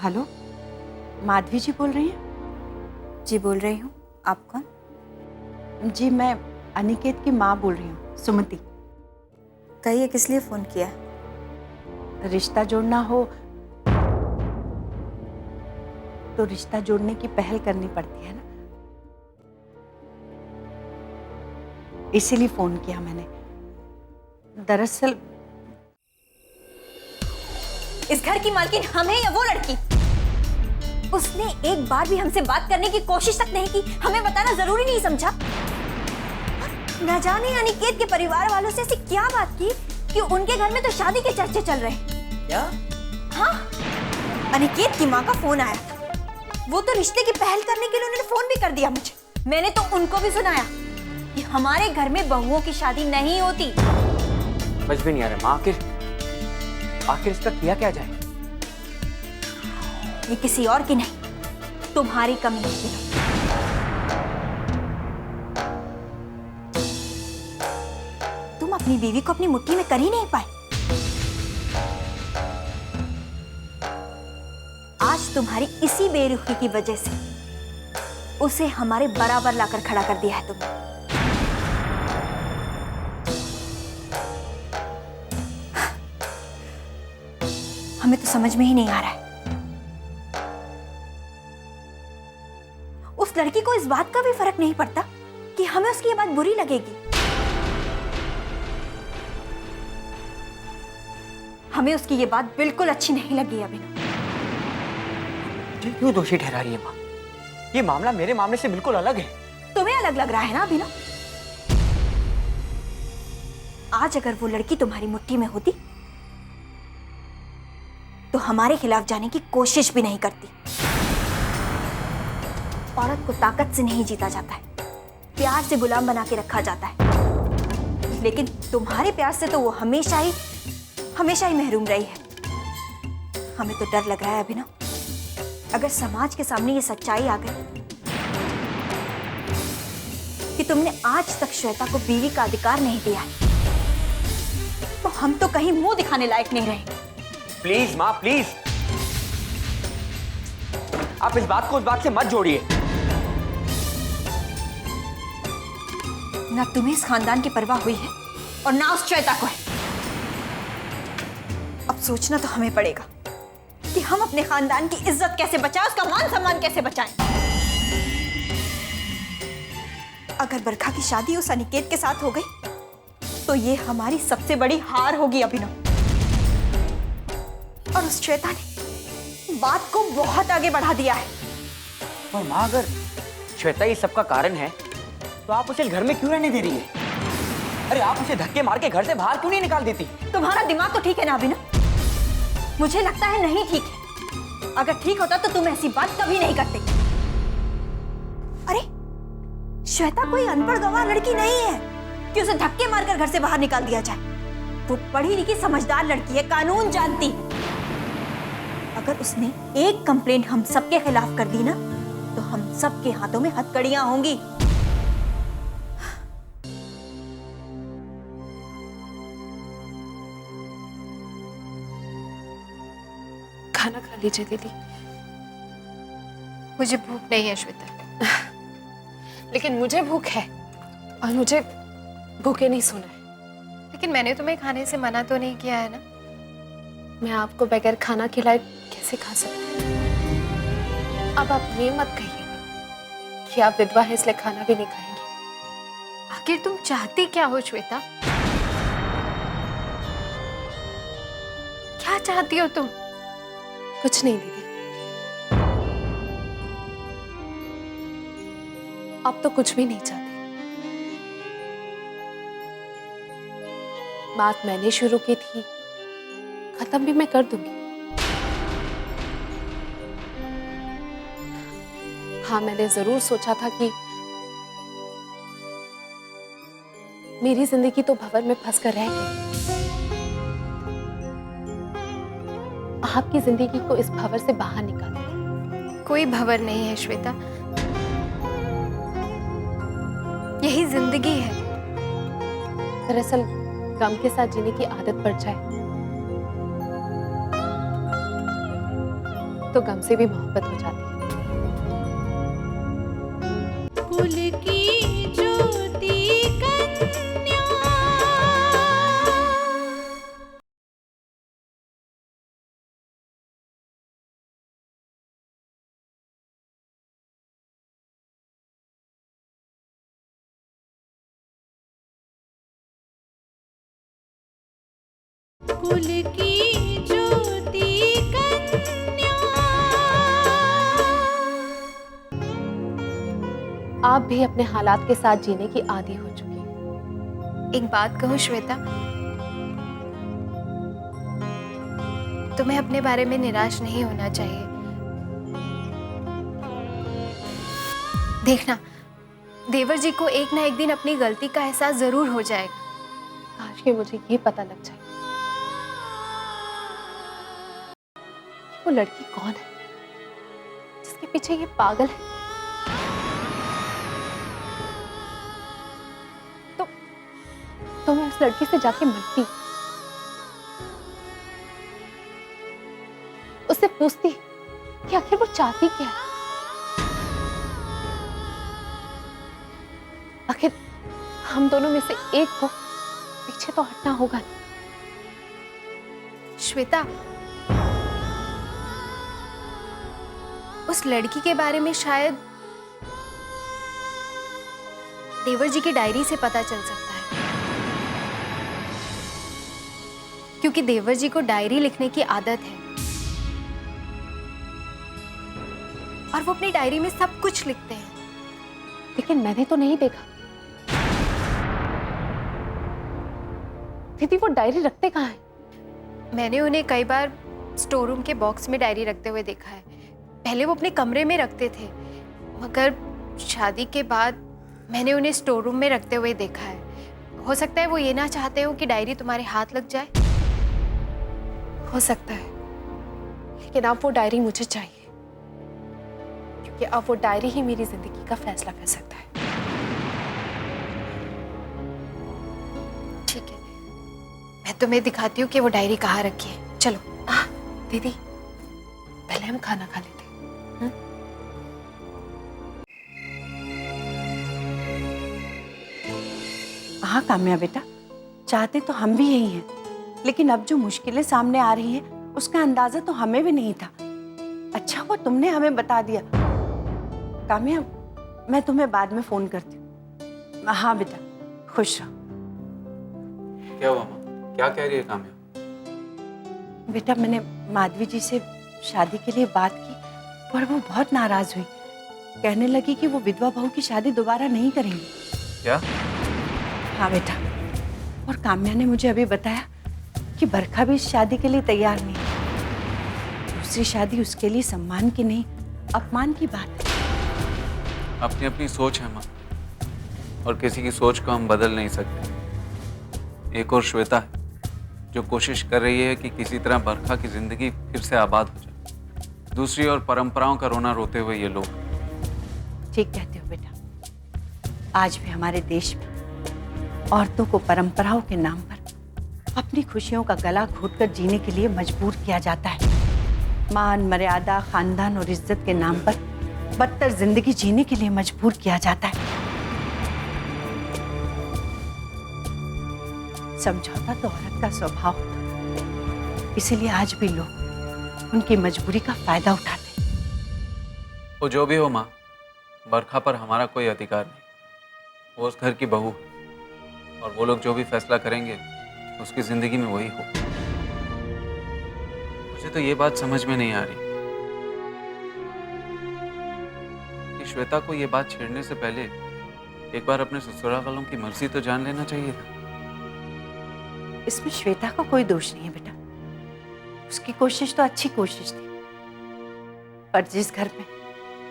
Hello, Madhavi जी बोल रही हैं? जी बोल रही हूँ। आप कौन? जी मैं अनिकेत की माँ बोल रही हूँ, सुमति। कहिए, किस लिए फोन किया? रिश्ता जोड़ना हो तो रिश्ता जोड़ने की पहल करनी पड़ती है ना, इसीलिए फोन किया मैंने। दरअसल इस घर की मालकिन हम हैं या वो लड़की? उसने एक बार भी हमसे बात करने की कोशिश तक नहीं की, हमें बताना जरूरी नहीं समझा। न जाने अनिकेत के परिवार वालों से ऐसी क्या बात की कि उनके घर में तो शादी के चर्चे चल रहे हैं। क्या? हाँ, अनिकेत की माँ का फोन आया था। वो तो रिश्ते की पहल करने के लिए उन्होंने फोन भी कर दिया मुझे। मैंने तो उनको भी सुनाया कि हमारे घर में बहुओं की शादी नहीं होती। समझ भी नहीं आ रहा माँ, आखिर इसका किया क्या जाए? ये किसी और की नहीं, तुम्हारी कमी है। तुम अपनी बीवी को अपनी मुट्ठी में कर ही नहीं पाए। आज तुम्हारी इसी बेरुखी की वजह से उसे हमारे बराबर लाकर खड़ा कर दिया है तुमने। हमें तो समझ में ही नहीं आ रहा है। उस लड़की को इस बात का भी फर्क नहीं पड़ता कि हमें उसकी ये बात बुरी लगेगी। हमें उसकी ये बात बिल्कुल अच्छी नहीं लगी अभिनव। क्यों दोषी ठहरा रही है माँ? ये मामला मेरे मामले से बिल्कुल अलग है। तुम्हें अलग लग रहा है ना अभिनव? आज अगर वो लड़की तुम्हारी मुट्ठी में होती तो हमारे खिलाफ जाने की कोशिश भी नहीं करती। औरत को ताकत से नहीं जीता जाता है, प्यार से गुलाम बना के रखा जाता है। लेकिन तुम्हारे प्यार से तो वो हमेशा ही महरूम रही है। हमें तो डर लग रहा है अभिनव, अगर समाज के सामने ये सच्चाई आ गई कि तुमने आज तक श्वेता को बीवी का अधिकार नहीं दिया है, तो हम तो कहीं मुंह दिखाने लायक नहीं रहे। प्लीज माँ, प्लीज आप इस बात को उस बात से मत जोड़िए। ना तुम्हें इस खानदान की परवाह हुई है और ना उस श्वेता को है। अब सोचना तो हमें पड़ेगा कि हम अपने खानदान की इज्जत कैसे बचाएं, उसका मान सम्मान कैसे बचाएं। अगर बरखा की शादी उस अनिकेत के साथ हो गई तो ये हमारी सबसे बड़ी हार होगी अभिनव। और उस श्वेता ने बात को बहुत आगे बढ़ा दिया है। और माँ, अगर श्वेता ये सबका कारण है तो आप उसे घर में क्यों रहने दे रही है? अरे आप उसे धक्के मार के घर से बाहर क्यों नहीं निकाल देती? तुम्हारा दिमाग तो ठीक है ना अभिनव? मुझे लगता है नहीं ठीक है। अगर ठीक होता तो तुम ऐसी बात कभी नहीं करते। अरे श्वेता कोई अनपढ़ गंवार लड़की नहीं है कि उसे धक्के मारकर घर से बाहर निकाल दिया जाए। वो पढ़ी लिखी समझदार लड़की है, कानून जानती है। अगर उसने एक कंप्लेंट हम सबके खिलाफ कर दी ना तो हम सबके हाथों में हथकड़ियां होंगी। खाना खा लीजिए दीदी। मुझे भूख नहीं है श्वेता। लेकिन मुझे भूख है और मुझे भूखे नहीं सोना है। लेकिन मैंने तुम्हें खाने से मना तो नहीं किया है ना? मैं आपको बगैर खाना खिलाए कैसे खा सकती हूँ? अब आप ये मत कहिए कि आप विधवा हैं इसलिए खाना भी नहीं खाएंगी। आखिर तुम चाहती क्या हो श्वेता? क्या चाहती हो तुम? कुछ नहीं दीदी, अब तो कुछ भी नहीं चाहती। बात मैंने शुरू की थी, खत्म भी मैं कर दूंगी। हाँ, मैंने जरूर सोचा था कि मेरी जिंदगी तो भंवर में फंसकर रह गई। आपकी जिंदगी को इस भंवर से बाहर निकालें। कोई भंवर नहीं है श्वेता, यही जिंदगी है। दरअसल गम के साथ जीने की आदत पड़ जाए तो गम से भी मोहब्बत हो जाती है। कुल की ज्योति कन्या। कुल की ज्योति कन्या। आप भी अपने हालात के साथ जीने की आदी हो चुकी हैं। एक बात कहूं श्वेता, तुम्हें अपने बारे में निराश नहीं होना चाहिए। देखना, देवर जी को एक ना एक दिन अपनी गलती का एहसास जरूर हो जाएगा। काश कि मुझे ये पता लग जाए कि वो लड़की कौन है जिसके पीछे ये पागल है। तो मैं उस लड़की से जाके मिलती, उससे पूछती कि आखिर वो चाहती क्या है। आखिर हम दोनों में से एक को पीछे तो हटना होगा ना। श्वेता, उस लड़की के बारे में शायद देवर जी की डायरी से पता चल सकता है, क्योंकि देवर जी को डायरी लिखने की आदत है और वो अपनी डायरी में सब कुछ लिखते हैं। लेकिन मैंने तो नहीं देखा। दीदी वो डायरी रखते कहाँ हैं? मैंने उन्हें कई बार स्टोर रूम के बॉक्स में डायरी रखते हुए देखा है। पहले वो अपने कमरे में रखते थे, मगर शादी के बाद मैंने उन्हें स्टोर रूम में रखते हुए देखा है। हो सकता है वो ये ना चाहते हो कि डायरी तुम्हारे हाथ लग जाए। हो सकता है, लेकिन अब वो डायरी मुझे चाहिए, क्योंकि अब वो डायरी ही मेरी जिंदगी का फैसला कर सकता है। ठीक है, मैं तुम्हें दिखाती हूँ कि वो डायरी कहाँ रखी है। चलो। दीदी पहले हम खाना खा लेते हैं। हाँ काम्या बेटा, चाहते तो हम भी यही हैं, लेकिन अब जो मुश्किलें सामने आ रही हैं उसका अंदाजा तो हमें भी नहीं था। अच्छा वो तुमने हमें बता दिया। काम्या, मैं तुम्हें बाद में फोन करती हूँ। हाँ बेटा, खुश रहो। क्या हुआ माँ? क्या कह रही है काम्या? बेटा मैंने माधवी जी से शादी के लिए बात की, पर वो बहुत नाराज हुई। कहने लगी कि वो विधवा बहू की शादी दोबारा नहीं करेंगी। क्या? हाँ बेटा, और काम्या ने मुझे अभी बताया कि बरखा भी इस शादी के लिए तैयार नहीं है। दूसरी शादी उसके लिए सम्मान की नहीं, अपमान की बात है। अपनी अपनी सोच है माँ, और किसी की सोच को हम बदल नहीं सकते। एक और श्वेता है जो कोशिश कर रही है कि किसी तरह बरखा की जिंदगी फिर से आबाद हो जाए। दूसरी ओर परंपराओं का रोना रोते हुए ये लोग। ठीक कहते हो बेटा, आज भी हमारे देश में औरतों को परंपराओं के नाम पर अपनी खुशियों का गला घोटकर जीने के लिए मजबूर किया जाता है। मान, मर्यादा, खानदान और इज्जत के नाम पर बदतर जिंदगी जीने के लिए मजबूर किया जाता है। समझौता तो औरत का स्वभाव होता, इसीलिए आज भी लोग उनकी मजबूरी का फायदा उठाते हैं। वो जो भी हो माँ, बरखा पर हमारा कोई अधिकार नहीं। वो उस घर की बहू है, और वो लोग जो भी फैसला करेंगे उसकी जिंदगी में वही हो। मुझे तो ये बात समझ में नहीं आ रही कि श्वेता को ये बात छेड़ने से पहले एक बार अपने ससुराल वालों की मर्जी तो जान लेना चाहिए था। इसमें श्वेता का कोई दोष नहीं है बेटा, उसकी कोशिश तो अच्छी कोशिश थी, पर जिस घर में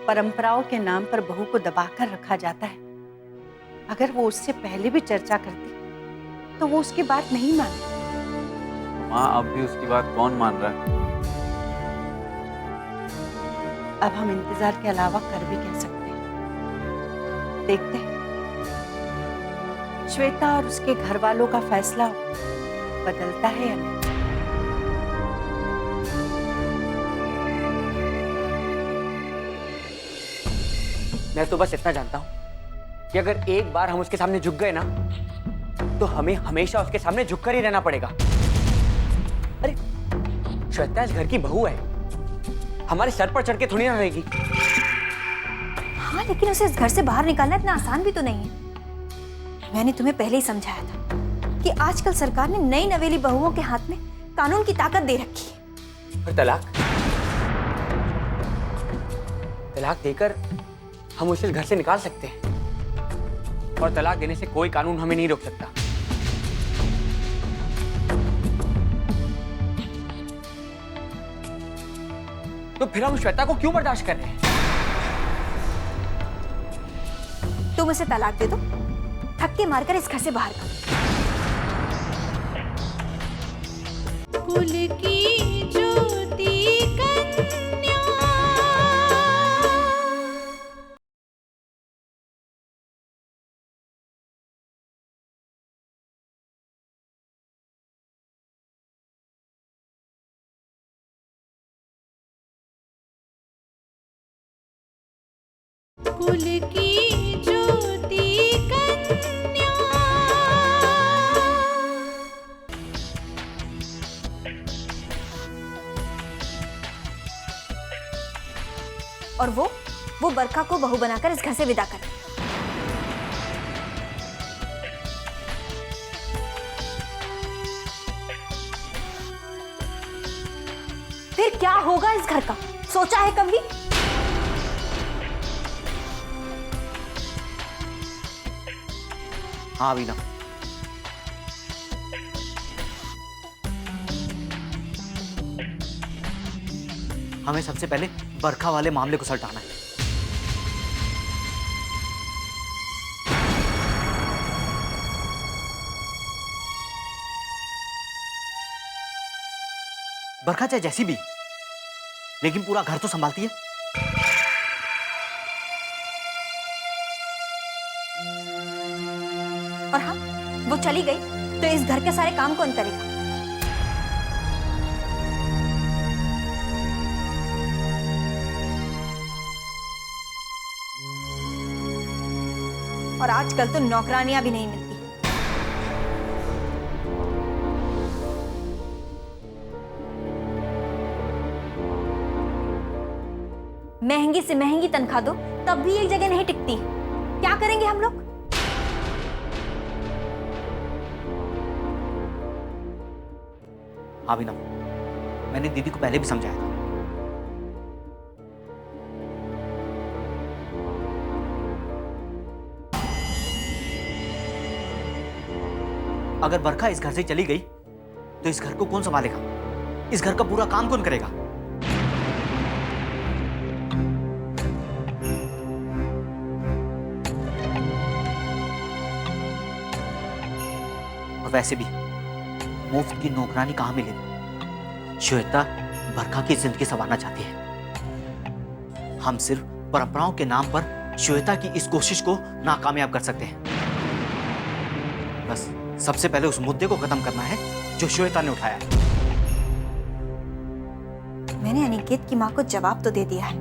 परंपराओं के नाम पर बहू को दबाकर रखा जाता है, अगर वो उससे पहले भी चर्चा करती तो वो उसकी बात नहीं मानती। माँ, अब भी उसकी बात कौन मान रहा है? अब हम इंतजार के अलावा कर भी कह सकते हैं। देखते हैं श्वेता और उसके घर वालों का फैसला बदलता है या नहीं। मैं तो बस इतना जानता हूँ कि अगर एक बार हम उसके सामने झुक गए ना, तो हमें हमेशा उसके सामने झुककर ही रहना पड़ेगा। अरे श्वेता इस घर की बहू है, हमारे सर पर चढ़ के थोड़ी ना रहेगी। हाँ, लेकिन उसे इस घर से बाहर निकालना इतना आसान भी तो नहीं है। मैंने तुम्हें पहले ही समझाया था कि आजकल सरकार ने नई नवेली बहुओं के हाथ में कानून की ताकत दे रखी है। और तलाक देकर हम उसे इस घर से निकाल सकते हैं, और तलाक देने से कोई कानून हमें नहीं रोक सकता। तो फिर हम श्वेता को क्यों बर्दाश्त कर रहे हैं? तुम उसे तलाक दे दो, धक्के मारकर इस घर से बाहर कर। कुल की ज्योति कन्या। कुल की ज्योति कन्या। और वो बरखा को बहू बनाकर इस घर से विदा कर। फिर क्या होगा इस घर का, सोचा है कभी? हाँ वीना, हमें सबसे पहले बरखा वाले मामले को सलटाना है। बरखा चाहे जैसी भी, लेकिन पूरा घर तो संभालती है। और हाँ, वो चली गई तो इस घर के सारे काम कौन करेगा? और आजकल तो नौकरानियां भी नहीं मिलती। महंगी से महंगी तनख्वाह दो तब भी एक जगह नहीं टिकती। क्या करेंगे हम लोग? हाँ वीना, मैंने दीदी को पहले भी समझाया था। अगर बरखा इस घर से चली गई तो इस घर को कौन संभालेगा? इस घर का पूरा काम कौन करेगा? और वैसे भी मुफ्त की नौकरानी कहां मिलेगी? श्वेता बरखा की जिंदगी संवारना चाहती है। हम सिर्फ परंपराओं के नाम पर श्वेता की इस कोशिश को नाकामयाब कर सकते हैं। बस सबसे पहले उस मुद्दे को खत्म करना है जो श्वेता ने उठाया। मैंने अनिकेत की मां को जवाब तो दे दिया है,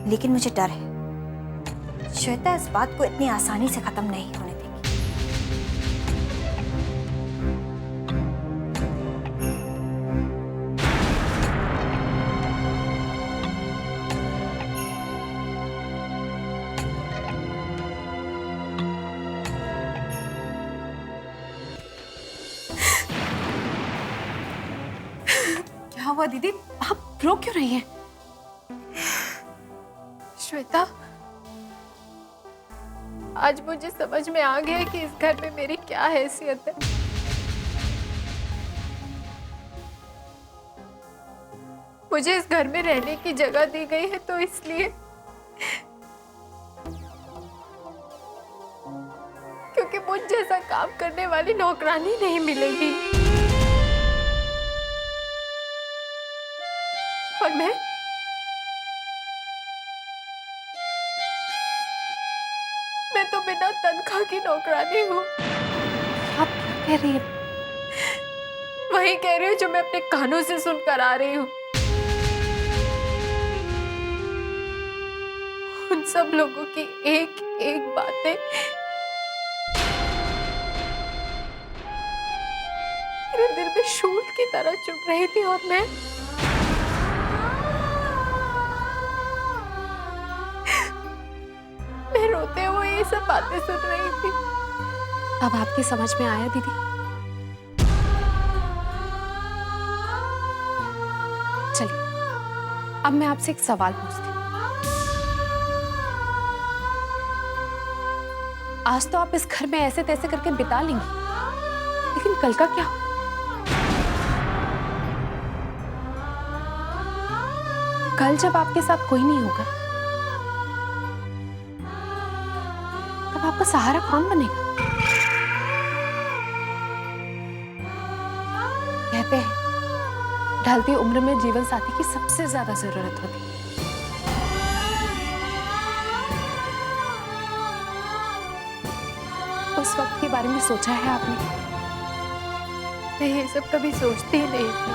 लेकिन मुझे डर है श्वेता इस बात को इतनी आसानी से खत्म नहीं होने देगी। क्या हुआ दीदी, आप रो क्यों रही हैं? श्वेता, आज मुझे समझ में आ गया कि इस घर में मेरी क्या हैसियत है। मुझे इस घर में रहने की जगह दी गई है तो इसलिए क्योंकि मुझ जैसा काम करने वाली नौकरानी नहीं मिलेगी। और मैं तो बिना तनख्वाह की नौकरानी हूँ। आप क्या कह रही हैं? वही कह रही हूँ जो मैं अपने कानों से सुनकर आ रही हूँ। उन सब लोगों की एक एक बातें मेरे दिल में शूल की तरह चुभ रही थी, और मैं रोते हुए ये सब बातें सुन रही थी। अब आपकी समझ में आया दीदी? चलिए, अब मैं आपसे एक सवाल पूछती हूँ। आज तो आप इस घर में ऐसे तैसे करके बिता लेंगी, लेकिन कल का क्या हो? कल जब आपके साथ कोई नहीं होगा, तब आपका सहारा कौन बनेगा? कहते हैं ढलती उम्र में जीवन साथी की सबसे ज्यादा जरूरत होती है। उस वक्त के बारे में सोचा है आपने? मैं ये सब कभी सोचती ही नहीं थी,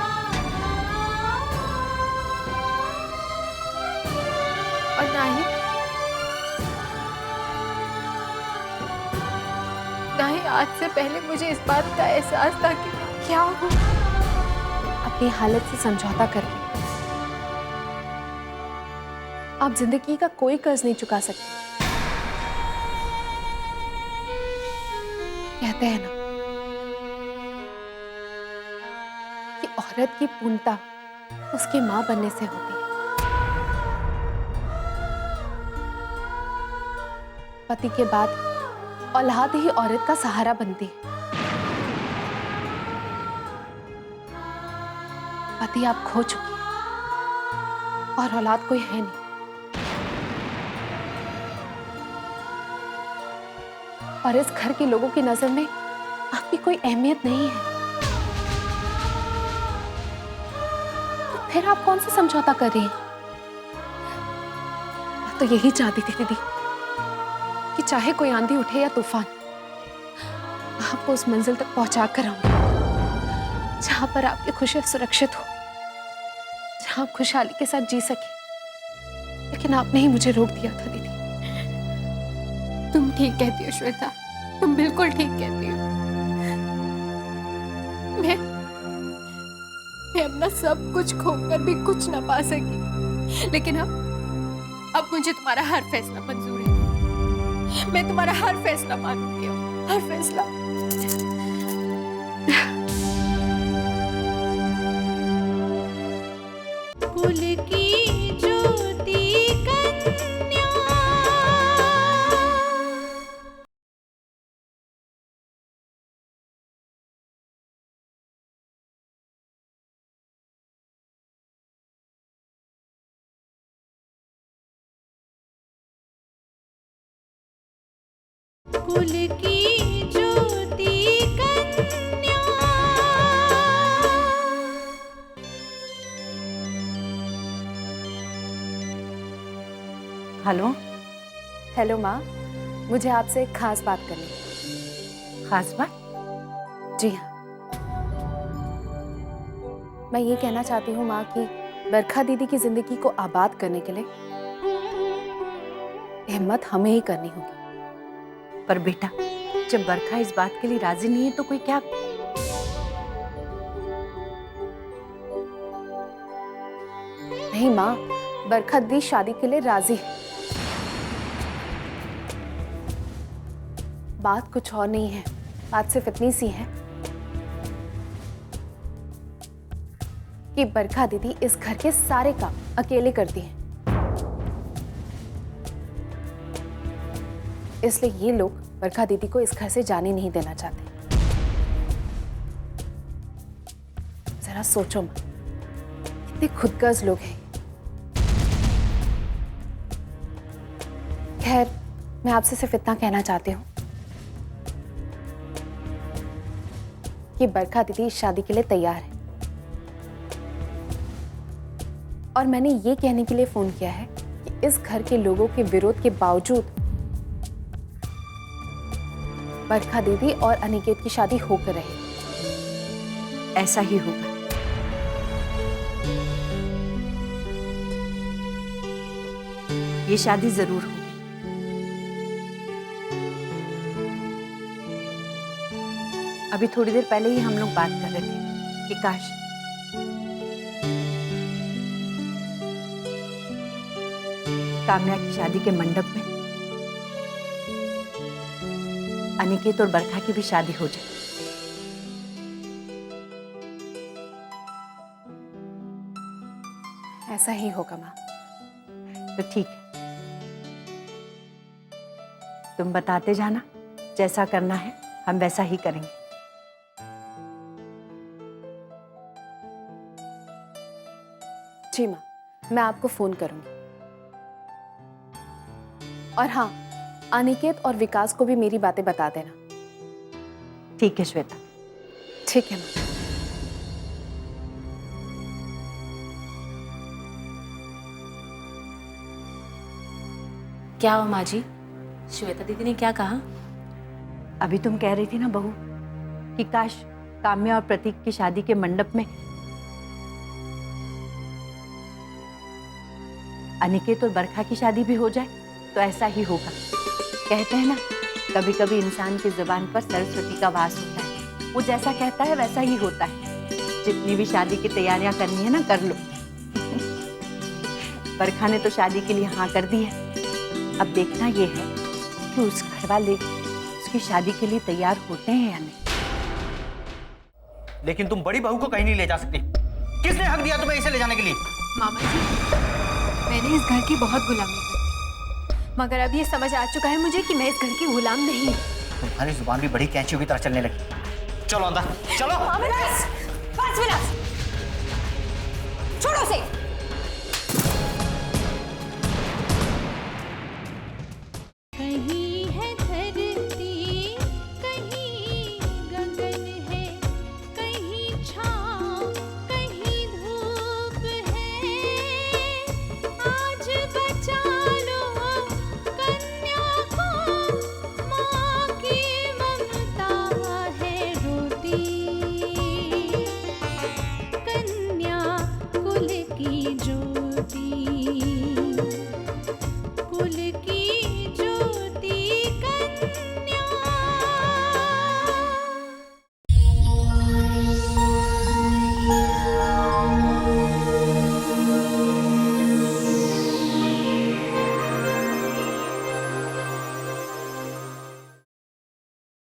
और ना ही आज से पहले मुझे इस बात का एहसास था कि क्या हूं। अपनी हालत से समझौता करके आप जिंदगी का कोई कर्ज नहीं चुका सकते। कहते हैं ना कि औरत की पूर्णता उसकी मां बनने से होती है। पति के बाद औलाद ही औरत का सहारा बनती है। पति आप खो चुकी हैं और औलाद कोई है नहीं। और इस घर के लोगों की नजर में आपकी कोई अहमियत नहीं है। तो फिर आप कौन सा समझौता कर रही हैं? मैं तो यही चाहती थी दीदी कि चाहे कोई आंधी उठे या तूफान, आपको उस मंजिल तक पहुंचा कर आऊं जहां पर आपकी खुशियां सुरक्षित हो, जहां आप खुशहाली के साथ जी सके। लेकिन आपने ही मुझे रोक दिया था दीदी। तुम ठीक कहती हो श्वेता, तुम बिल्कुल ठीक कहती हो। मैं अपना सब कुछ खोकर भी कुछ ना पा सकी, लेकिन अब मुझे तुम्हारा हर फैसला मंजूर है। मैं तुम्हारा हर फैसला मानूंगी, हर फैसला। कुल की ज्योति कन्या। कुल की ज्योति कन्या। हेलो। हेलो माँ, मुझे आपसे एक खास बात करनी है। खास बात? जी हाँ, मैं ये कहना चाहती हूँ माँ कि बरखा दीदी की जिंदगी को आबाद करने के लिए हिम्मत हमें ही करनी होगी। पर बेटा, जब बरखा इस बात के लिए राजी नहीं है तो कोई क्या? नहीं माँ, बरखा दीदी शादी के लिए राजी है। बात कुछ और नहीं है, बात सिर्फ इतनी सी है कि बरखा दीदी इस घर के सारे काम अकेले करती हैं। इसलिए ये लोग बरखा दीदी को इस घर से जाने नहीं देना चाहते। जरा सोचो मां, कितने खुदगर्ज लोग हैं। खैर, मैं आपसे सिर्फ इतना कहना चाहती हूँ कि बरखा दीदी इस शादी के लिए तैयार है। और मैंने ये कहने के लिए फोन किया है कि इस घर के लोगों के विरोध के बावजूद बरखा दीदी और अनिकेत की शादी होकर रहे। ऐसा ही होगा। ये शादी जरूर होगी। अभी थोड़ी देर पहले ही हम लोग बात कर रहे थे कि काश काम्या की शादी के मंडप में अनिकेत और बरखा की भी शादी हो जाए। ऐसा ही होगा माँ। तो ठीक है, तुम बताते जाना, जैसा करना है हम वैसा ही करेंगे। जी माँ, मैं आपको फोन करूंगी। और हाँ, अनिकेत और विकास को भी मेरी बातें बता देना। ठीक है श्वेता। ठीक है माँ। क्या हुआ माँ जी? श्वेता दीदी ने क्या कहा? अभी तुम कह रही थी ना बहू कि काश काम्या और प्रतीक की शादी के मंडप में अनिकेत और बरखा की शादी भी हो जाए तो ऐसा ही होगा। कहते हैं ना, कभी कभी इंसान की जुबान पर सरस्वती का वास होता है। वो जैसा कहता है वैसा ही होता है। जितनी भी शादी की तैयारियां करनी है ना, कर लो। बरखा ने तो शादी के लिए हाँ कर दी है। अब देखना ये है कि उस घर वाले उसकी शादी के लिए तैयार होते हैं या नहीं। लेकिन तुम बड़ी बहू को कहीं नहीं ले जा सकती। किसने हक दिया तुम्हें इसे ले जाने के लिए? मामा जी, मैंने इस घर की बहुत गुलामी की, मगर अब ये समझ आ चुका है मुझे कि मैं इस घर की गुलाम नहीं हूँ। तुम्हारी जुबान भी बड़ी कैंचियों की तरह चलने लगी। चलो अंदर, चलो। बस विलास, छोड़ो उसे।